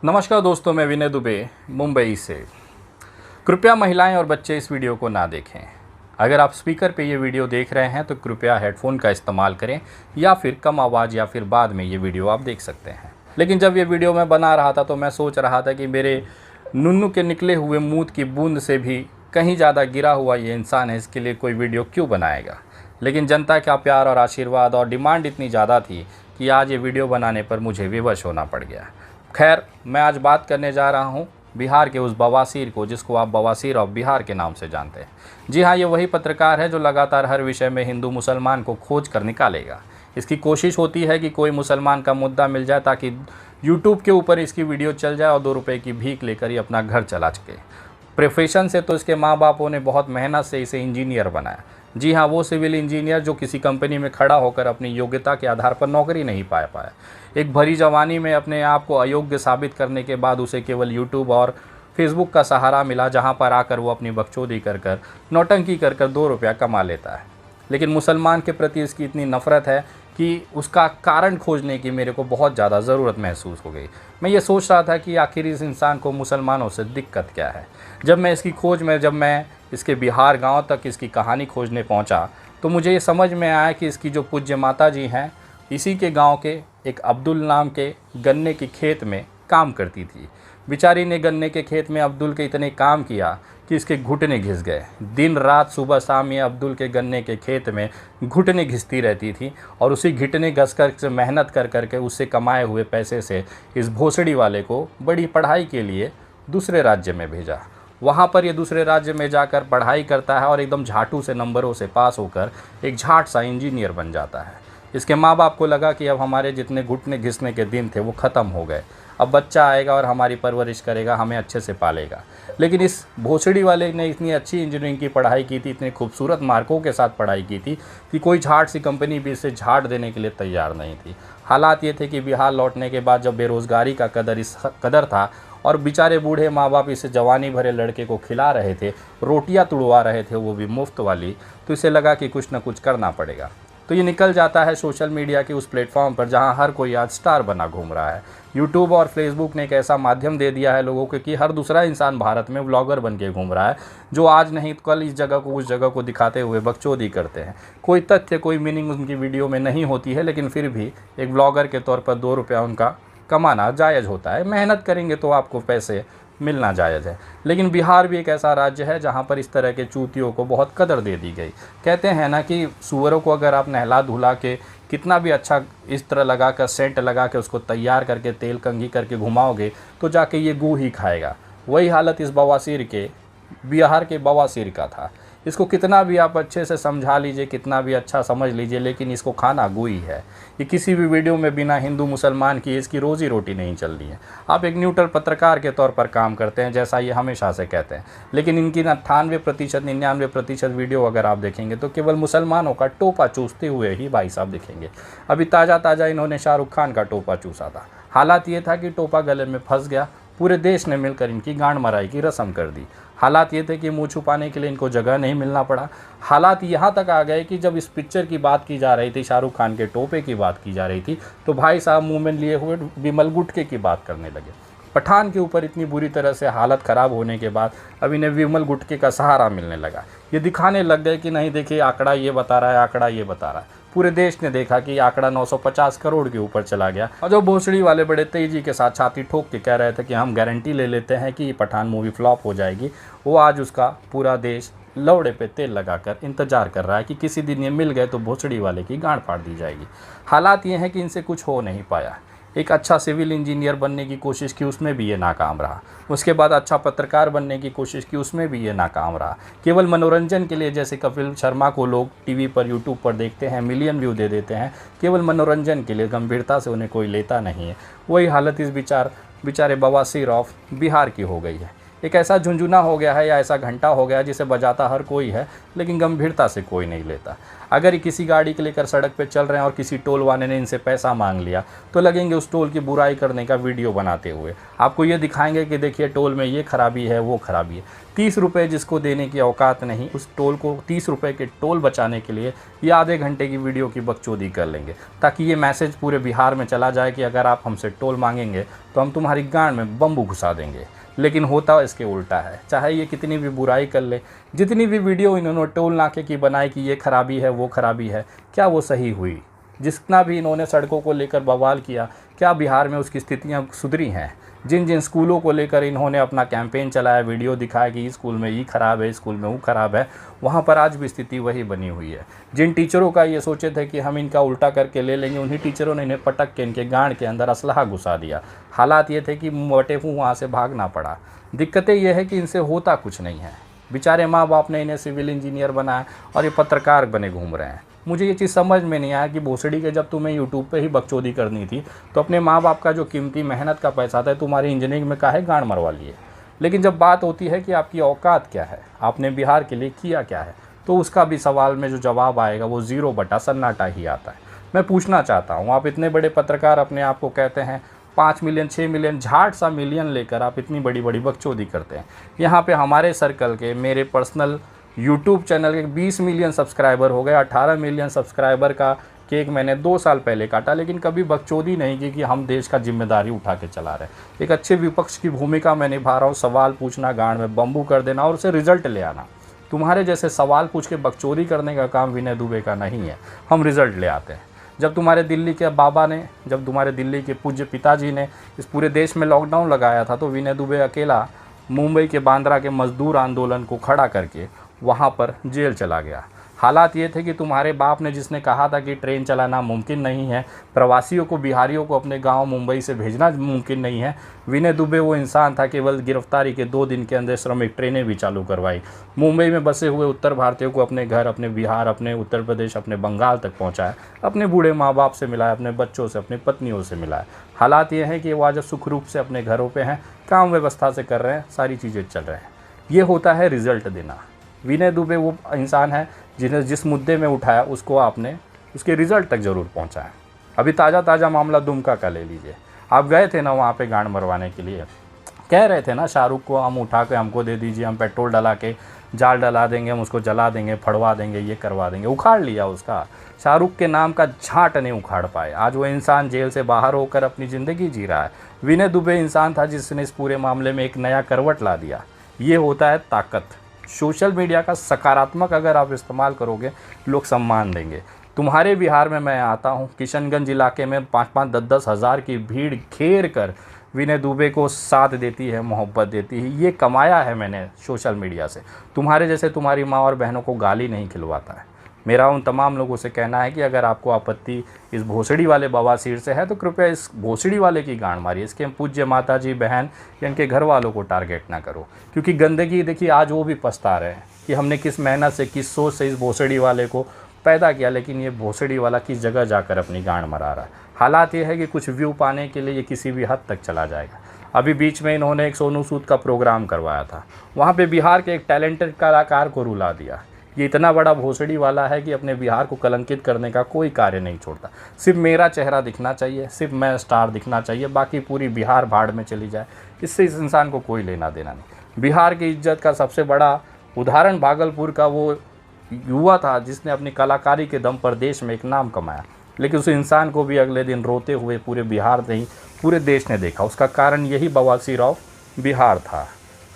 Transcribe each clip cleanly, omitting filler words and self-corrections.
नमस्कार दोस्तों, मैं विनय दुबे मुंबई से। कृपया महिलाएं और बच्चे इस वीडियो को ना देखें। अगर आप स्पीकर पे ये वीडियो देख रहे हैं तो कृपया हेडफोन का इस्तेमाल करें या फिर कम आवाज़ या फिर बाद में ये वीडियो आप देख सकते हैं। लेकिन जब ये वीडियो मैं बना रहा था तो मैं सोच रहा था कि मेरे नुन्नू के निकले हुए मूत की बूंद से भी कहीं ज़्यादा गिरा हुआ ये इंसान है, इसके लिए कोई वीडियो क्यों बनाएगा। लेकिन जनता का प्यार और आशीर्वाद और डिमांड इतनी ज़्यादा थी कि आज ये वीडियो बनाने पर मुझे विवश होना पड़ गया। खैर, मैं आज बात करने जा रहा हूँ बिहार के उस बवासीर को जिसको आप बवासीर ऑफ बिहार के नाम से जानते हैं। जी हाँ, ये वही पत्रकार है जो लगातार हर विषय में हिंदू मुसलमान को खोज कर निकालेगा। इसकी कोशिश होती है कि कोई मुसलमान का मुद्दा मिल जाए ताकि यूट्यूब के ऊपर इसकी वीडियो चल जाए और 2 रुपये की भीख लेकर ही अपना घर चला सके। प्रोफेशन से तो इसके माँ बापों ने बहुत मेहनत से इसे इंजीनियर बनाया। जी हाँ, वो सिविल इंजीनियर जो किसी कंपनी में खड़ा होकर अपनी योग्यता के आधार पर नौकरी नहीं पाया। एक भरी जवानी में अपने आप को अयोग्य साबित करने के बाद उसे केवल यूट्यूब और फेसबुक का सहारा मिला, जहाँ पर आकर वो अपनी बकचोदी कर नौटंकी कर 2 रुपया कमा लेता है। लेकिन मुसलमान के प्रति इसकी इतनी नफ़रत है कि उसका कारण खोजने की मेरे को बहुत ज़्यादा ज़रूरत महसूस हो गई। मैं ये सोच रहा था कि आखिर इस इंसान को मुसलमानों से दिक्कत क्या है। जब मैं इसके बिहार गांव तक इसकी कहानी खोजने पहुंचा तो मुझे ये समझ में आया कि इसकी जो पूज्य माता जी हैं, इसी के गांव के एक अब्दुल नाम के गन्ने की खेत में काम करती थी। बेचारी ने गन्ने के खेत में अब्दुल के इतने काम किया कि इसके घुटने घिस गए। दिन रात सुबह शाम ये अब्दुल के गन्ने के खेत में घुटने घिसती रहती थी और उसी घुटने घस कर मेहनत करके उससे कमाए हुए पैसे से इस भोसड़ी वाले को बड़ी पढ़ाई के लिए दूसरे राज्य में भेजा। वहाँ पर ये दूसरे राज्य में जाकर पढ़ाई करता है और एकदम झाटू से नंबरों से पास होकर एक झाट सा इंजीनियर बन जाता है। इसके माँ बाप को लगा कि अब हमारे जितने घुटने घिसने के दिन थे वो ख़त्म हो गए। अब बच्चा आएगा और हमारी परवरिश करेगा, हमें अच्छे से पालेगा। लेकिन इस भोसड़ी वाले ने इतनी अच्छी इंजीनियरिंग की पढ़ाई की थी, इतने खूबसूरत मार्कों के साथ पढ़ाई की थी कि कोई झाट सी कंपनी भी इसे झाट देने के लिए तैयार नहीं थी। हालात ये थे कि बिहार लौटने के बाद जब बेरोज़गारी का कदर था और बेचारे बूढ़े माँ बाप इसे जवानी भरे लड़के को खिला रहे थे, रोटियां तुड़वा रहे थे, वो भी मुफ्त वाली, तो इसे लगा कि कुछ ना कुछ करना पड़ेगा। तो ये निकल जाता है सोशल मीडिया के उस प्लेटफॉर्म पर जहां हर कोई आज स्टार बना घूम रहा है। यूट्यूब और फेसबुक ने एक ऐसा माध्यम दे दिया है लोगों को कि हर दूसरा इंसान भारत में व्लॉगर बन के घूम रहा है, जो आज नहीं तो कल इस जगह को उस जगह को दिखाते हुए बकचोदी करते हैं। कोई तथ्य, कोई मीनिंग उनकी वीडियो में नहीं होती है, लेकिन फिर भी एक व्लॉगर के तौर पर 2 रुपया उनका कमाना जायज़ होता है। मेहनत करेंगे तो आपको पैसे मिलना जायज़ है। लेकिन बिहार भी एक ऐसा राज्य है जहाँ पर इस तरह के चूतियों को बहुत कदर दे दी गई। कहते हैं ना कि सूअरों को अगर आप नहला धुला के कितना भी अच्छा इस तरह लगा कर सेंट लगा के उसको तैयार करके तेल कंघी करके घुमाओगे तो जाके ये गू ही खाएगा। वही हालत इस बिहार के बवासीर का था। इसको कितना भी आप अच्छे से समझा लीजिए, कितना भी अच्छा समझ लीजिए, लेकिन इसको खाना गू ही है। ये किसी भी वीडियो में बिना हिंदू मुसलमान की इसकी रोज़ी रोटी नहीं चल रही है। आप एक न्यूट्रल पत्रकार के तौर पर काम करते हैं, जैसा ये हमेशा से कहते हैं, लेकिन इनकी 98% 99% वीडियो अगर आप देखेंगे तो केवल मुसलमानों का टोपा चूसते हुए ही भाई साहब दिखेंगे। अभी ताज़ा इन्होंने शाहरुख खान का टोपा चूसा था। हालात ये था कि टोपा गले में फंस गया, पूरे देश ने मिलकर इनकी गांड मराई की रस्म कर दी। हालात ये थे कि मुंह छुपाने के लिए इनको जगह नहीं मिलना पड़ा। हालात यहाँ तक आ गए कि जब इस पिक्चर की बात की जा रही थी, शाहरुख खान के टोपे की बात की जा रही थी, तो भाई साहब मुंह में लिए हुए विमल गुटके की बात करने लगे। पठान के ऊपर इतनी बुरी तरह से हालत ख़राब होने के बाद अब इन्हें विमल गुटके का सहारा मिलने लगा। ये दिखाने लग गए कि नहीं, देखिए आंकड़ा ये बता रहा है, आंकड़ा ये बता रहा है। पूरे देश ने देखा कि आंकड़ा 950 करोड़ के ऊपर चला गया। और जो भोसड़ी वाले बड़े तेजी के साथ छाती ठोक के कह रहे थे कि हम गारंटी ले लेते हैं कि पठान मूवी फ्लॉप हो जाएगी, वो आज उसका पूरा देश लौड़े पे तेल लगाकर इंतजार कर रहा है कि किसी दिन ये मिल गए तो भोसड़ी वाले की गांड फाड़ दी जाएगी। हालात ये हैं कि इनसे कुछ हो नहीं पाया। एक अच्छा सिविल इंजीनियर बनने की कोशिश की, उसमें भी ये नाकाम रहा। उसके बाद अच्छा पत्रकार बनने की कोशिश की, उसमें भी ये नाकाम रहा। केवल मनोरंजन के लिए, जैसे कपिल शर्मा को लोग टीवी पर यूट्यूब पर देखते हैं, मिलियन व्यू दे देते हैं, केवल मनोरंजन के लिए, गंभीरता से उन्हें कोई लेता नहीं है। वही हालत इस बेचारे बवासीर ऑफ बिहार की हो गई है। एक ऐसा झुंझुना हो गया है या ऐसा घंटा हो गया जिसे बजाता हर कोई है, लेकिन गंभीरता से कोई नहीं लेता। अगर ये किसी गाड़ी के लेकर सड़क पे चल रहे हैं और किसी टोल वाले ने इनसे पैसा मांग लिया तो लगेंगे उस टोल की बुराई करने का वीडियो बनाते हुए। आपको ये दिखाएंगे कि देखिए टोल में ये खराबी है, वो खराबी है। 30 रुपये जिसको देने की औकात नहीं, उस टोल को 30 रुपये के टोल बचाने के लिए ये आधे घंटे की वीडियो की बकचोदी कर लेंगे, ताकि ये मैसेज पूरे बिहार में चला जाए कि अगर आप हमसे टोल मांगेंगे तो हम तुम्हारी गांड में बम्बू घुसा देंगे। लेकिन होता इसके उल्टा है। चाहे ये कितनी भी बुराई कर ले, जितनी भी वीडियो इन्होंने टोल नाके की बनाई कि ये खराबी है, वो खराबी है, क्या वो सही हुई? जितना भी इन्होंने सड़कों को लेकर बवाल किया, क्या बिहार में उसकी स्थितियाँ सुधरी हैं? जिन जिन स्कूलों को लेकर इन्होंने अपना कैंपेन चलाया, वीडियो दिखाया कि इस स्कूल में ये ख़राब है, इस स्कूल में वो ख़राब है, वहाँ पर आज भी स्थिति वही बनी हुई है। जिन टीचरों का ये सोचे थे कि हम इनका उल्टा करके ले लेंगे, उन्हीं टीचरों ने इन्हें पटक के इनके गांड के अंदर असलहा घुसा दिया। हालात ये थे कि वटेफू वहाँ से भागना पड़ा। दिक्कतें ये है कि इनसे होता कुछ नहीं है। बेचारे माँ बाप ने इन्हें सिविल इंजीनियर बनाया और ये पत्रकार बने घूम रहे हैं। मुझे ये चीज़ समझ में नहीं आया कि भोसड़ी के जब तुम्हें यूट्यूब पे ही बकचोदी करनी थी तो अपने माँ बाप का जो कीमती मेहनत का पैसा था तुम्हारी इंजीनियरिंग में काहे गांड मरवा लिए। लेकिन जब बात होती है कि आपकी औकात क्या है, आपने बिहार के लिए किया क्या है, तो उसका भी सवाल में जो जवाब आएगा वो 0 बटा सन्नाटा ही आता है। मैं पूछना चाहता हूँ, आप इतने बड़े पत्रकार अपने आप को कहते हैं, 5 मिलियन 6 मिलियन झाट सा मिलियन लेकर आप इतनी बड़ी बड़ी बकचोदी करते हैं। यहाँ पे हमारे सर्कल के, मेरे पर्सनल यूट्यूब चैनल के 20 मिलियन सब्सक्राइबर हो गए। 18 मिलियन सब्सक्राइबर का केक मैंने 2 साल पहले काटा, लेकिन कभी बकचोदी नहीं की कि हम देश का जिम्मेदारी उठा के चला रहे। एक अच्छे विपक्ष की भूमिका मैं निभा रहा हूँ, सवाल पूछना, गांड में बम्बू कर देना और उसे रिजल्ट ले आना। तुम्हारे जैसे सवाल पूछ के बकचोदी करने का काम विनय दुबे का नहीं है, हम रिजल्ट ले आते हैं। जब तुम्हारे दिल्ली के बाबा ने, जब तुम्हारे दिल्ली के पूज्य पिताजी ने इस पूरे देश में लॉकडाउन लगाया था तो विनय दुबे अकेला मुंबई के बांद्रा के मजदूर आंदोलन को खड़ा करके वहाँ पर जेल चला गया। हालात ये थे कि तुम्हारे बाप ने, जिसने कहा था कि ट्रेन चलाना मुमकिन नहीं है, प्रवासियों को, बिहारियों को अपने गांव मुंबई से भेजना मुमकिन नहीं है, विनय दुबे वो इंसान था केवल गिरफ्तारी के 2 दिन के अंदर श्रमिक ट्रेनें भी चालू करवाई। मुंबई में बसे हुए उत्तर भारतीयों को अपने घर, अपने बिहार, अपने उत्तर प्रदेश, अपने बंगाल तक पहुँचाया, अपने बूढ़े माँ बाप से मिलाया, अपने बच्चों से, अपनी पत्नियों से मिलाया। हालात ये हैं कि वो आज सुख रूप से अपने घरों पर हैं, काम व्यवस्था से कर रहे हैं, सारी चीज़ें चल रहे हैं। ये होता है रिज़ल्ट देना। विनय दुबे वो इंसान है जिस मुद्दे में उठाया उसको आपने उसके रिज़ल्ट तक ज़रूर पहुंचाया। अभी ताज़ा मामला दुमका का ले लीजिए। आप गए थे ना वहाँ पे गांड मरवाने के लिए, कह रहे थे ना शाहरुख को हम उठा के हमको दे दीजिए, हम पेट्रोल डला के जाल डला देंगे, हम उसको जला देंगे, फड़वा देंगे, ये करवा देंगे। उखाड़ लिया उसका। शाहरुख के नाम का झाट नहीं उखाड़ पाए। आज वो इंसान जेल से बाहर होकर अपनी ज़िंदगी जी रहा है। विनय दुबे इंसान था जिसने इस पूरे मामले में एक नया करवट ला दिया। ये होता है ताकत। सोशल मीडिया का सकारात्मक अगर आप इस्तेमाल करोगे, लोग सम्मान देंगे। तुम्हारे बिहार में मैं आता हूँ, किशनगंज इलाके में 5-5, 10-10 हज़ार की भीड़ घेर कर विनय दुबे को साथ देती है, मोहब्बत देती है। ये कमाया है मैंने सोशल मीडिया से। तुम्हारे जैसे तुम्हारी माँ और बहनों को गाली नहीं खिलवाता है। मेरा उन तमाम लोगों से कहना है कि अगर आपको आपत्ति इस भोसड़ी वाले बवासीर से है तो कृपया इस भोसड़ी वाले की गांड मारिए। इसके पूज्य माता जी, बहन या इनके घर वालों को टारगेट ना करो, क्योंकि गंदगी देखिए आज वो भी पछता रहे हैं कि हमने किस मेहनत से, किस सोच से इस भोसड़ी वाले को पैदा किया, लेकिन ये भोसड़ी वाला किस जगह जाकर अपनी गांड मरा रहा है। हालात ये है कि कुछ व्यू पाने के लिए ये किसी भी हद तक चला जाएगा। अभी बीच में इन्होंने एक सोनू सूद का प्रोग्राम करवाया था, वहाँ पे बिहार के एक टैलेंटेड कलाकार को रुला दिया। ये इतना बड़ा भोसड़ी वाला है कि अपने बिहार को कलंकित करने का कोई कार्य नहीं छोड़ता। सिर्फ मेरा चेहरा दिखना चाहिए, सिर्फ मैं स्टार दिखना चाहिए, बाकी पूरी बिहार भाड़ में चली जाए, इससे इस इंसान को कोई लेना देना नहीं। बिहार की इज्जत का सबसे बड़ा उदाहरण भागलपुर का वो युवा था जिसने अपनी कलाकारी के दम पर देश में एक नाम कमाया, लेकिन उस इंसान को भी अगले दिन रोते हुए पूरे बिहार नहीं, पूरे देश ने देखा। उसका कारण यही बवासीर ऑफ बिहार था।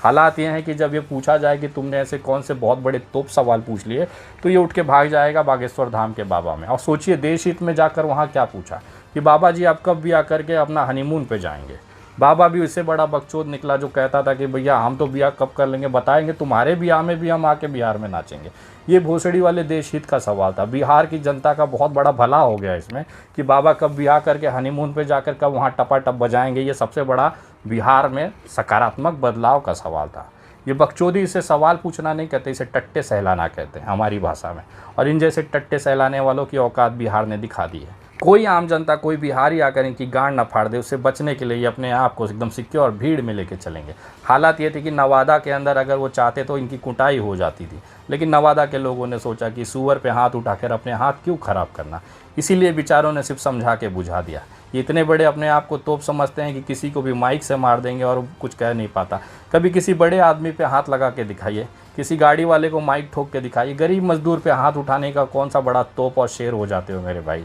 हालात ये हैं कि जब ये पूछा जाए कि तुमने ऐसे कौन से बहुत बड़े तोप सवाल पूछ लिए, तो ये उठ के भाग जाएगा बागेश्वर धाम के बाबा में। और सोचिए देश हित में जाकर वहाँ क्या पूछा कि बाबा जी आप कब ब्याह करके अपना हनीमून पे जाएंगे। बाबा भी उससे बड़ा बकचोद निकला जो कहता था कि भैया हम तो ब्याह कब कर लेंगे, बताएंगे तुम्हारे ब्याह में भी हम आके बिहार में नाचेंगे। ये भोसड़ी वाले देश हित का सवाल था। बिहार की जनता का बहुत बड़ा भला हो गया इसमें कि बाबा कब ब्याह करके हनीमून पे जाकर कब वहाँ टपाटप बजाएंगे। ये सबसे बड़ा बिहार में सकारात्मक बदलाव का सवाल था। ये बकचोदी, इसे सवाल पूछना नहीं कहते, इसे टट्टे सहलाना कहते हैं हमारी भाषा में। और इन जैसे टट्टे सहलाने वालों की औकात बिहार ने दिखा दी है। कोई आम जनता, कोई बिहारी आकर इनकी गांड ना फाड़ दे, उससे बचने के लिए ये अपने आप को एकदम सिक्योर भीड़ में लेके चलेंगे। हालात ये थी कि नवादा के अंदर अगर वो चाहते तो इनकी कुटाई हो जाती थी, लेकिन नवादा के लोगों ने सोचा कि सूअर पे हाथ उठाकर अपने हाथ क्यों ख़राब करना, इसीलिए बेचारों ने सिर्फ समझा के बुझा दिया। ये इतने बड़े अपने आप को तोप समझते हैं कि किसी को भी माइक से मार देंगे और कुछ कह नहीं पाता। कभी किसी बड़े आदमी पे हाथ लगा के दिखाइए, किसी गाड़ी वाले को माइक ठोक के दिखाइए, गरीब मजदूर पे हाथ उठाने का कौन सा बड़ा तोप और शेर हो जाते हो मेरे भाई।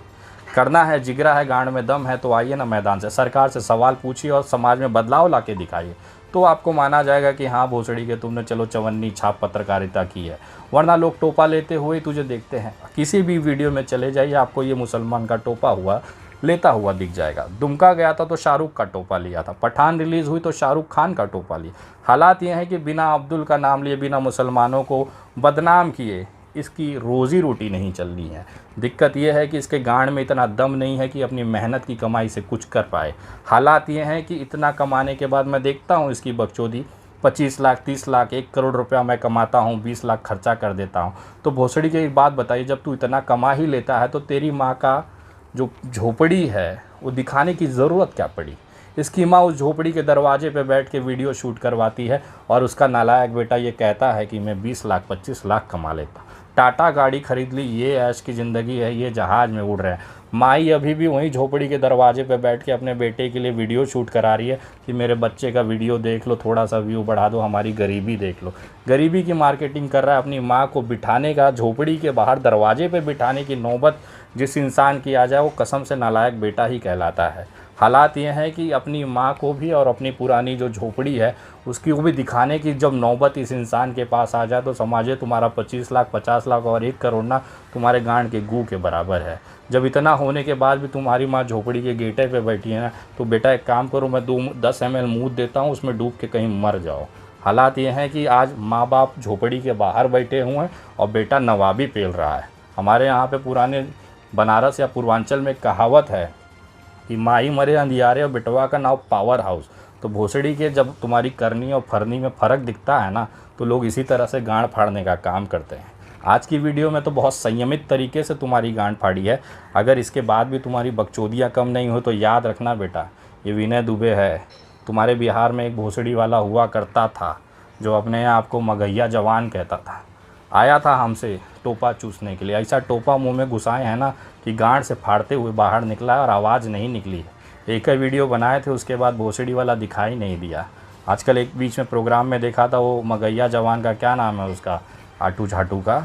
करना है, जिगरा है, गांड में दम है तो आइए ना मैदान से, सरकार से सवाल पूछिए और समाज में बदलाव ला के दिखाइए, तो आपको माना जाएगा कि हाँ भोसड़ी के तुमने चलो चवन्नी छाप पत्रकारिता की है। वरना लोग टोपा लेते हुए तुझे देखते हैं, किसी भी वीडियो में चले जाइए आपको ये मुसलमान का टोपा हुआ लेता हुआ दिख जाएगा। दुमका गया था तो शाहरुख का टोपा लिया था, पठान रिलीज़ हुई तो शाहरुख खान का टोपा लिया। हालात ये हैं कि बिना अब्दुल का नाम लिए, बिना मुसलमानों को बदनाम किए इसकी रोज़ी रोटी नहीं चल रही है। दिक्कत यह है कि इसके गांड में इतना दम नहीं है कि अपनी मेहनत की कमाई से कुछ कर पाए। हालात ये हैं कि इतना कमाने के बाद मैं देखता हूँ इसकी बकचोदी, 25 लाख 30 लाख 1 करोड़ रुपया मैं कमाता हूँ, 20 लाख खर्चा कर देता हूँ। तो भोसड़ी की एक बात बताइए, जब तू इतना कमा ही लेता है तो तेरी माँ का जो झोपड़ी है वो दिखाने की ज़रूरत क्या पड़ी। इसकी माँ उस झोपड़ी के दरवाजे पे बैठ के वीडियो शूट करवाती है और उसका नालायक बेटा ये कहता है कि मैं 20 लाख 25 लाख कमा लेता। टाटा गाड़ी खरीद ली, ये ऐश की ज़िंदगी है, ये जहाज़ में उड़ रहे हैं। माई अभी भी वहीं झोपड़ी के दरवाजे पे बैठ के अपने बेटे के लिए वीडियो शूट करा रही है कि मेरे बच्चे का वीडियो देख लो, थोड़ा सा व्यू बढ़ा दो, हमारी गरीबी देख लो। गरीबी की मार्केटिंग कर रहा है। अपनी माँ को बिठाने का, झोपड़ी के बाहर दरवाजे पे बिठाने की नौबत जिस इंसान की आ जाए वो कसम से नालायक बेटा ही कहलाता है। हालात ये हैं कि अपनी माँ को भी और अपनी पुरानी जो झोपड़ी है उसकी को भी दिखाने की जब नौबत इस इंसान के पास आ जाए तो समझिए तुम्हारा 25 लाख 50 लाख और 1 करोड़ ना तुम्हारे गांड के गू के बराबर है। जब इतना होने के बाद भी तुम्हारी माँ झोपड़ी के गेटे पे बैठी है ना, तो बेटा एक काम करो, मैं 10 ml मूत देता हूँ, उसमें डूब के कहीं मर जाओ। हालात ये हैं कि आज माँ बाप झोपड़ी के बाहर बैठे हुए हैं और बेटा नवाबी पेल रहा है। हमारे यहाँ पे पुराने बनारस या पूर्वांचल में कहावत है कि माई मरे अंधियारे और बेटवा का नाम पावर हाउस। तो भोसड़ी के जब तुम्हारी करनी और फरनी में फ़र्क दिखता है ना, तो लोग इसी तरह से गांड फाड़ने का काम करते हैं। आज की वीडियो में तो बहुत संयमित तरीके से तुम्हारी गांड फाड़ी है। अगर इसके बाद भी तुम्हारी बकचोदियाँ कम नहीं हो तो याद रखना बेटा, ये विनय दुबे है। तुम्हारे बिहार में एक भोसड़ी वाला हुआ करता था जो अपने आप को मगहिया जवान कहता था, आया था हमसे टोपा चूसने के लिए। ऐसा टोपा मुंह में घुसाए हैं ना कि गांड से फाड़ते हुए बाहर निकला और आवाज़ नहीं निकली है। एक ही वीडियो बनाए थे, उसके बाद भोसड़ी वाला दिखाई नहीं दिया। आजकल एक बीच में प्रोग्राम में देखा था, वो मगहिया जवान का क्या नाम है उसका, आटू झाटू का,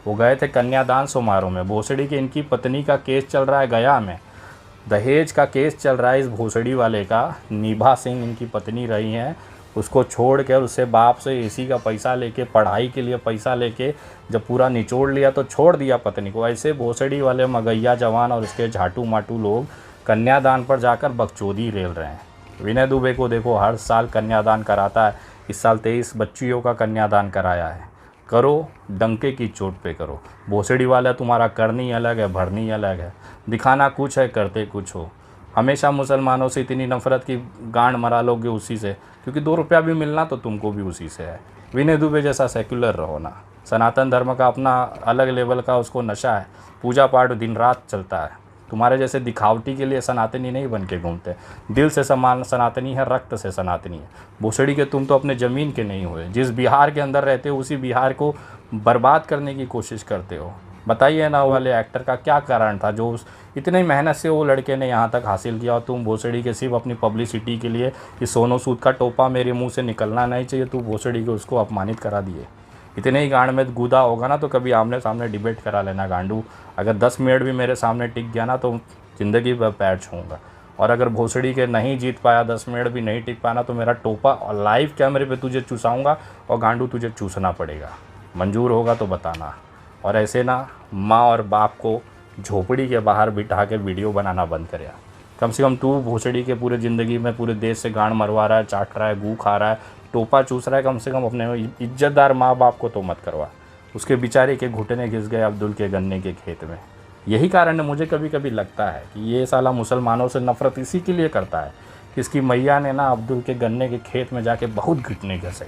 वो गए थे कन्यादान समारोह में। भोसड़ी के इनकी पत्नी का केस चल रहा है गया में, दहेज का केस चल रहा है इस भोसड़ी वाले का। निभा सिंह इनकी पत्नी रही हैं, उसको छोड़ कर उससे बाप से एसी का पैसा लेके, पढ़ाई के लिए पैसा लेके जब पूरा निचोड़ लिया तो छोड़ दिया पत्नी को। ऐसे भोसड़ी वाले मगहिया जवान और उसके झाटू माटू लोग कन्यादान पर जाकर बकचोदी रेल रहे हैं। विनय दुबे को देखो, हर साल कन्यादान कराता है, इस साल 23 बच्चियों का कन्यादान कराया है। करो, डंके की चोट पे करो। भोसड़ी वाला तुम्हारा करनी अलग है, भरनी अलग है, दिखाना कुछ है, करते कुछ हो। हमेशा मुसलमानों से इतनी नफरत की गांड मरा लोगे उसी से, क्योंकि 2 रुपया भी मिलना तो तुमको भी उसी से है। विनय दुबे जैसा सेक्युलर रहो ना। सनातन धर्म का अपना अलग लेवल का उसको नशा है, पूजा पाठ दिन रात चलता है। तुम्हारे जैसे दिखावटी के लिए सनातनी नहीं बन के घूमते, दिल से सनातनी है, रक्त से सनातनी है। भोसड़ी के तुम तो अपने ज़मीन के नहीं हुए, जिस बिहार के अंदर रहते हो उसी बिहार को बर्बाद करने की कोशिश करते हो। बताइए ना, वाले एक्टर का क्या कारण था जो इतनी मेहनत से वो लड़के ने यहाँ तक हासिल किया, और तुम भोसड़ी के सिर्फ अपनी पब्लिसिटी के लिए कि सोनू सूद का टोपा मेरे मुंह से निकलना नहीं चाहिए, तू भोसड़ी के उसको अपमानित करा दिए। इतने ही गांड में गुदा होगा ना तो कभी आमने सामने डिबेट करा लेना गांडू। अगर 10 मिनट भी मेरे सामने टिक गया ना तो ज़िंदगी भर पैर छूँगा। और अगर भोसड़ी के नहीं जीत पाया, 10 मिनट भी नहीं टिक पाना, तो मेरा टोपा और लाइव कैमरे पे तुझे चूसाऊँगा और गांडू तुझे चूसना पड़ेगा। मंजूर होगा तो बताना। और ऐसे ना माँ और बाप को झोपड़ी के बाहर बिठा के वीडियो बनाना बंद कर यार। कम से कम तू भोसड़ी के पूरे ज़िंदगी में पूरे देश से गांड मरवा रहा है, चाट रहा है, गू खा रहा है, टोपा चूस रहा है, कम से कम अपने इज्जतदार माँ बाप को तो मत करवा। उसके बेचारे के घुटने घिस गए अब्दुल के गन्ने के खेत में। यही कारण है, मुझे कभी कभी लगता है कि ये साला मुसलमानों से नफ़रत इसी के लिए करता है कि इसकी मैया ने ना अब्दुल के गन्ने के खेत में जाके बहुत घुटने घसे।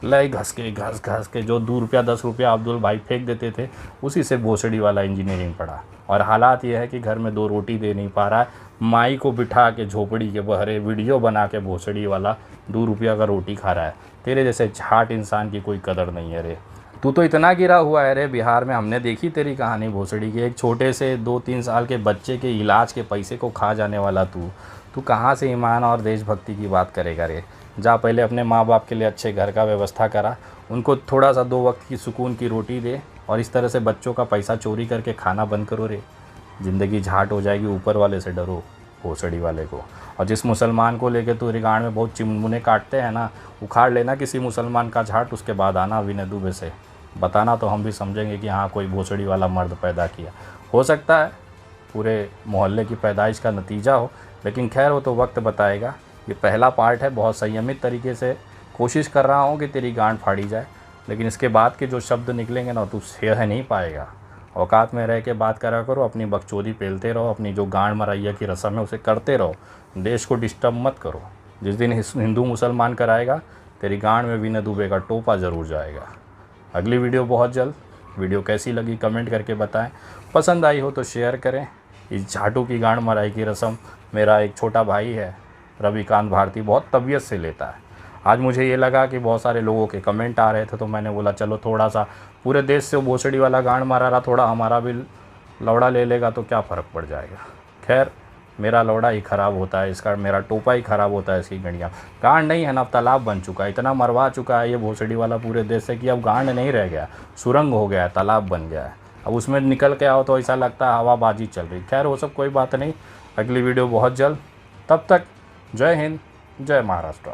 लय घस के जो 2 रुपया 10 रुपया अब्दुल भाई फेंक देते थे, उसी से भोसड़ी वाला इंजीनियरिंग पढ़ा। और हालात ये है कि घर में 2 रोटी दे नहीं पा रहा है, माई को बिठा के झोपड़ी के बहरे वीडियो बना के भोसड़ी वाला 2 रुपया का रोटी खा रहा है। तेरे जैसे झाट इंसान की कोई कदर नहीं है रे। तू तो इतना गिरा हुआ है रे, बिहार में हमने देखी तेरी कहानी भोसड़ी की। एक छोटे से 2-3 साल के बच्चे के इलाज के पैसे को खा जाने वाला तू कहाँ से ईमान और देशभक्ति की बात करेगा रे। जा पहले अपने माँ बाप के लिए अच्छे घर का व्यवस्था करा, उनको थोड़ा सा 2 वक्त की सुकून की रोटी दे, और इस तरह से बच्चों का पैसा चोरी करके खाना बंद करो रे। ज़िंदगी झाट हो जाएगी, ऊपर वाले से डरो, भोसड़ी वाले को। और जिस मुसलमान को लेके तू रिगाड़ में बहुत चिममुने काटते हैं ना, उखाड़ लेना किसी मुसलमान का झाट, उसके बाद आना विनय दुबे से बताना, तो हम भी समझेंगे कि हाँ कोई भोसड़ी वाला मर्द पैदा किया। हो सकता है पूरे मोहल्ले की पैदाइश का नतीजा हो, लेकिन खैर वो तो वक्त बताएगा। ये पहला पार्ट है, बहुत संयमित तरीके से कोशिश कर रहा हूँ कि तेरी गांड फाड़ी जाए, लेकिन इसके बाद के जो शब्द निकलेंगे ना, तू सह नहीं पाएगा। औकात में रह के बात करा करो, अपनी बकचोदी पेलते रहो, अपनी जो गांड मरैया की रस्म है उसे करते रहो, देश को डिस्टर्ब मत करो। जिस दिन हिंदू मुसलमान कराएगा, तेरी गांड में विनय दुबे का टोपा ज़रूर जाएगा। अगली वीडियो बहुत जल्द। वीडियो कैसी लगी कमेंट करके बताएं, पसंद आई हो तो शेयर करें। इस झाटू की गांड मराई की रस्म मेरा एक छोटा भाई है रविकांत भारती, बहुत तबीयत से लेता है। आज मुझे ये लगा कि बहुत सारे लोगों के कमेंट आ रहे थे, तो मैंने बोला चलो थोड़ा सा, पूरे देश से वो भोसड़ी वाला गांड मारा रहा, थोड़ा हमारा भी लौड़ा ले लेगा तो क्या फ़र्क पड़ जाएगा। खैर मेरा लौड़ा ही ख़राब होता है, इसका मेरा टोपा ही ख़राब होता है, इसकी गंडियाँ। गांड नहीं है ना, अब तालाब बन चुका है, इतना मरवा चुका है ये भोसड़ी वाला पूरे देश से कि अब गांड नहीं रह गया, सुरंग हो गया है, तालाब बन गया है। अब उसमें निकल के आओ तो ऐसा लगता है हवाबाजी चल रही। खैर वो सब कोई बात नहीं, अगली वीडियो बहुत जल्द। तब तक जय हिंद, जय महाराष्ट्र।